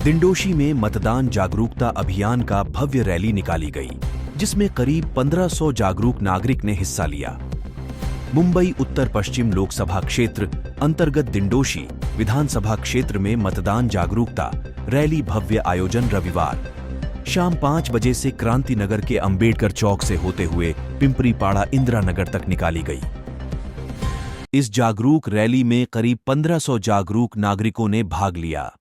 दिंडोशी में मतदान जागरूकता अभियान का भव्य रैली निकाली गई, जिसमें करीब 1500 जागरूक नागरिक ने हिस्सा लिया। मुंबई उत्तर पश्चिम लोकसभा क्षेत्र अंतर्गत दिंडोशी विधानसभा क्षेत्र में मतदान जागरूकता रैली भव्य आयोजन रविवार शाम 5 बजे से क्रांति नगर के अंबेडकर चौक से होते हुए पिंपरीपाड़ा इंदिरा नगर तक निकाली गई। इस जागरूक रैली में करीब 1500 जागरूक नागरिकों ने भाग लिया।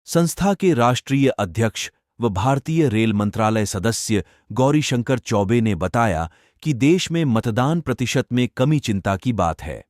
संस्था के राष्ट्रीय अध्यक्ष व भारतीय रेल मंत्रालय सदस्य गौरीशंकर चौबे ने बताया कि देश में मतदान प्रतिशत में कमी चिंता की बात है।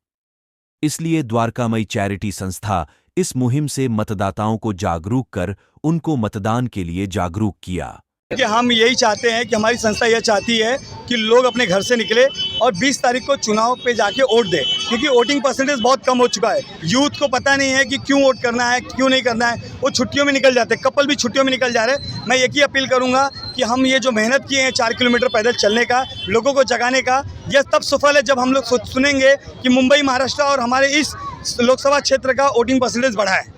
इसलिए द्वारकामई चैरिटी संस्था इस मुहिम से मतदाताओं को जागरूक कर उनको मतदान के लिए जागरूक किया। कि हम यही चाहते हैं कि हमारी संस्था यह चाहती है कि लोग अपने घर से निकले और 20 तारीख को चुनाव पे जाके वोट दें, क्योंकि वोटिंग परसेंटेज बहुत कम हो चुका है। यूथ को पता नहीं है कि क्यों वोट करना है, क्यों नहीं करना है। वो छुट्टियों में निकल जाते हैं, कपल भी छुट्टियों में निकल जा रहे हैं। मैं एक ही अपील करूंगा कि हम ये जो मेहनत किए हैं 4 किलोमीटर पैदल चलने का, लोगों को जगाने का, यह तब सफल है जब हम लोग सुनेंगे कि मुंबई, महाराष्ट्र और हमारे इस लोकसभा क्षेत्र का वोटिंग परसेंटेज बढ़ा है।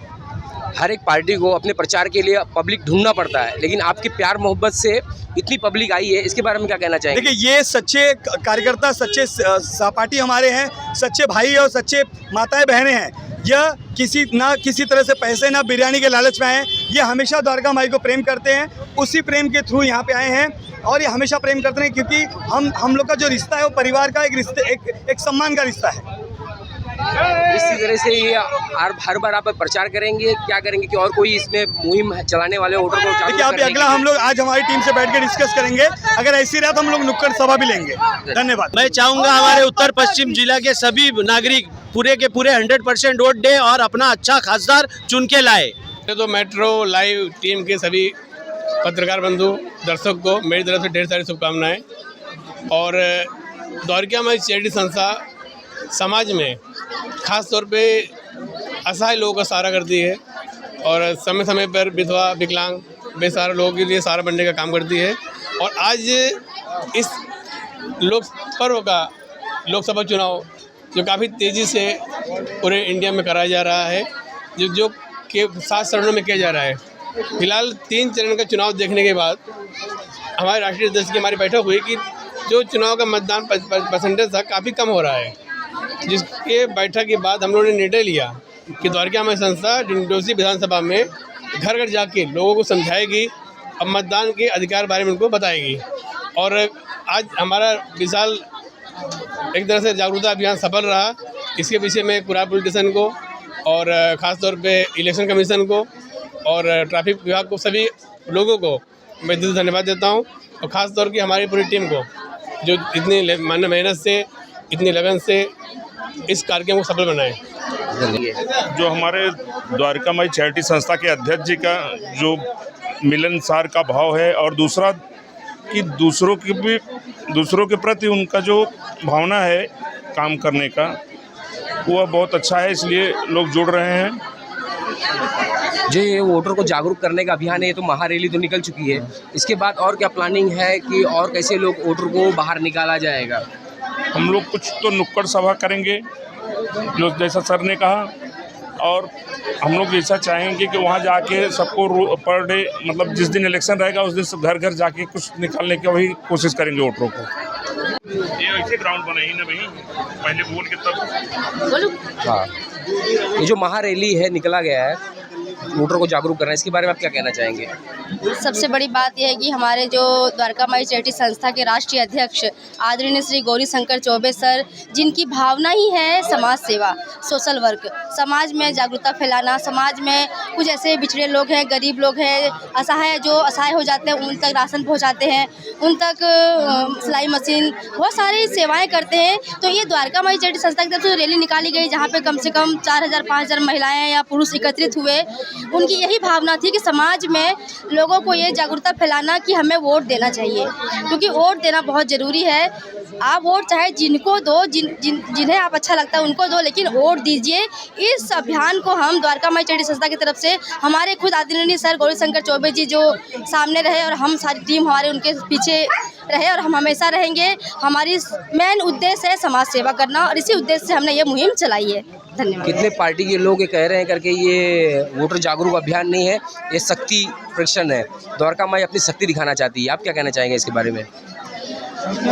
हर एक पार्टी को अपने प्रचार के लिए पब्लिक ढूंढना पड़ता है, लेकिन आपके प्यार मोहब्बत से इतनी पब्लिक आई है, इसके बारे में क्या कहना चाहेंगे? देखिए, ये सच्चे कार्यकर्ता, सच्चे सहपाठी हमारे हैं, सच्चे भाई और सच्चे माताएं बहनें हैं। यह किसी तरह से पैसे ना बिरयानी के लालच में आए हैं। ये हमेशा द्वारका माई को प्रेम करते हैं, उसी प्रेम के थ्रू यहाँ पे आए हैं और ये हमेशा प्रेम करते हैं, क्योंकि हम लोग का जो रिश्ता है वो परिवार का एक सम्मान का रिश्ता है। इसी तरह से ये हर बार आप प्रचार करेंगे, क्या करेंगे कि और कोई इसमें मुहिम चलाने वाले वोटर को? देखिए, अभी अगला हम लोग आज हमारी टीम से बैठ के डिस्कस करेंगे। अगर ऐसी रहा तो हम लोग नुक्कड़ सभा भी लेंगे। धन्यवाद। मैं चाहूँगा हमारे उत्तर पश्चिम जिला के सभी नागरिक पूरे के पूरे 100% वोट दे और अपना अच्छा खासदार चुन के लाए। तो मेट्रो लाइव टीम के सभी पत्रकार बंधु दर्शक को मेरी तरफ से ढेर सारी शुभकामनाएं। और द्वारका माई चैरिटी संस्था समाज में खास तौर पे असहाय लोगों का सहारा करती है और समय समय पर विधवा, विकलांग, बेसहारा लोगों के लिए सहारा बनने का काम करती है। और आज इस लोकसभा चुनाव जो काफ़ी तेज़ी से पूरे इंडिया में कराया जा रहा है, जो के 7 चरणों में किया जा रहा है। फिलहाल 3 चरण का चुनाव देखने के बाद हमारे राष्ट्रीय अध्यक्ष की हमारी बैठक हुई कि जो चुनाव का मतदान परसेंटेज था काफ़ी कम हो रहा है, जिसके बैठक के बाद हम लोगों ने निर्णय लिया कि द्वारका माई संस्था दिंडोशी विधानसभा में घर घर जाके लोगों को समझाएगी और मतदान के अधिकार बारे में उनको बताएगी। और आज हमारा विशाल एक तरह से जागरूकता अभियान सफल रहा। इसके पीछे मैं पूरा पुलिस स्टेशन को और ख़ास तौर पे इलेक्शन कमीशन को और ट्रैफिक विभाग को, सभी लोगों को मैं दिल से धन्यवाद देता हूँ। और ख़ास तौर की हमारी पूरी टीम को जो इतनी मेहनत से, इतनी लगन से इस कार्यक्रम को सफल बनाए। जो हमारे द्वारका माई चैरिटी संस्था के अध्यक्ष जी का जो मिलनसार का भाव है और दूसरा कि दूसरों के प्रति उनका जो भावना है काम करने का, वह बहुत अच्छा है, इसलिए लोग जुड़ रहे हैं। जो ये वोटर को जागरूक करने का अभियान है, ये तो महारैली तो निकल चुकी है, इसके बाद और क्या प्लानिंग है कि और कैसे लोग वोटर को बाहर निकाला जाएगा? हम लोग कुछ तो नुक्कड़ सभा करेंगे जो जैसा सर ने कहा, और हम लोग ऐसा चाहेंगे कि वहाँ जाके सबको पर डे, मतलब जिस दिन इलेक्शन रहेगा उस दिन सब घर घर जाके कुछ निकालने की वही कोशिश करेंगे वोटरों को। ये ऐसे ग्राउंड बना ही ना भाई, पहले बोल के तब बोलो। हाँ, ये जो महारैली है निकला गया है वोटर को जागरूक करना, इसके बारे में आप क्या कहना चाहेंगे? सबसे बड़ी बात यह है कि हमारे जो द्वारका माई चैरिटी संस्था के राष्ट्रीय अध्यक्ष आदरणीय श्री गौरीशंकर चौबे सर, जिनकी भावना ही है समाज सेवा, सोशल वर्क, समाज में जागरूकता फैलाना, समाज में कुछ ऐसे बिछड़े लोग हैं, गरीब लोग हैं, असहाय हो जाते हैं, उन तक राशन पहुंचाते हैं, उन तक सिलाई मशीन, बहुत सारी सेवाएं करते हैं। तो ये द्वारका माई चैरिटी संस्था की तरफ से रैली निकाली गई, जहाँ पे कम से कम 4000-5000 महिलाएँ या पुरुष एकत्रित हुए। उनकी यही भावना थी कि समाज में लोगों को ये जागरूकता फैलाना कि हमें वोट देना चाहिए, क्योंकि वोट देना बहुत ज़रूरी है। आप वोट चाहे जिनको दो, जिन्हें आप अच्छा लगता है उनको दो, लेकिन वोट दीजिए। इस अभियान को हम द्वारका माई चैरिटी संस्था की तरफ से हमारे खुद आदरणीय सर गौरीशंकर चौबे जी जो सामने रहे और हम सारी टीम हमारे उनके पीछे रहे और हम हमेशा रहेंगे। हमारी मेन उद्देश्य है समाज सेवा करना और इसी उद्देश्य से हमने ये मुहिम चलाई है। धन्यवाद। कितने पार्टी के लोग ये कह रहे हैं करके ये वोटर जागरूक अभियान नहीं है, ये शक्ति प्रदर्शन है। द्वारका माई अपनी शक्ति दिखाना चाहती है, आप क्या कहना चाहेंगे इसके बारे में?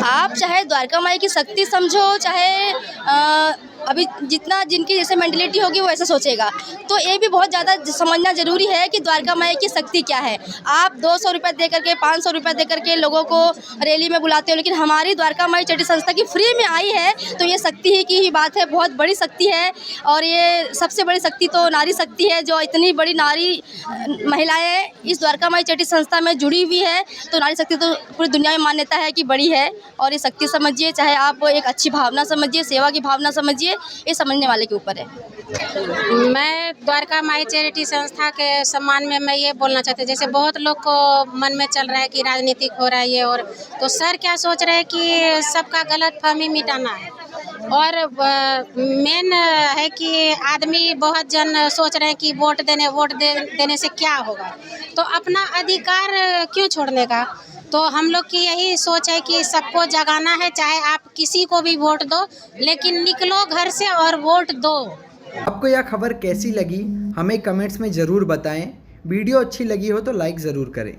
आप चाहे द्वारका माई की शक्ति समझो, चाहे अभी जितना जिनकी जैसे मेंटलिटी होगी वो ऐसा सोचेगा, तो ये भी बहुत ज़्यादा समझना ज़रूरी है कि द्वारका माई की शक्ति क्या है। आप 200 रुपये दे करके 500 रुपये दे करके लोगों को रैली में बुलाते हो, लेकिन हमारी द्वारका माई चैरिटी संस्था की फ्री में आई है, तो ये शक्ति ही की ही बात है, बहुत बड़ी शक्ति है। और ये सबसे बड़ी शक्ति तो नारी शक्ति है, जो इतनी बड़ी नारी महिलाएँ इस द्वारका माई चैरिटी संस्था में जुड़ी हुई है, तो नारी शक्ति तो पूरी दुनिया में मान्यता है कि बड़ी है। और ये शक्ति समझिए, चाहे आप एक अच्छी भावना समझिए, सेवा की भावना समझिए, ये समझने वाले के ऊपर है। मैं द्वारका माई चैरिटी संस्था के सम्मान में मैं ये बोलना चाहती हूँ, जैसे बहुत लोग को मन में चल रहा है कि राजनीतिक हो रहा है ये, और तो सर क्या सोच रहे हैं कि सबका गलत फहमी मिटाना है। और मेन है कि आदमी बहुत जन सोच रहे हैं कि वोट देने से क्या होगा, तो अपना अधिकार क्यों छोड़ने का। तो हम लोग की यही सोच है कि सबको जगाना है, चाहे आप किसी को भी वोट दो, लेकिन निकलो घर से और वोट दो। आपको यह खबर कैसी लगी हमें कमेंट्स में ज़रूर बताएं। वीडियो अच्छी लगी हो तो लाइक ज़रूर करें।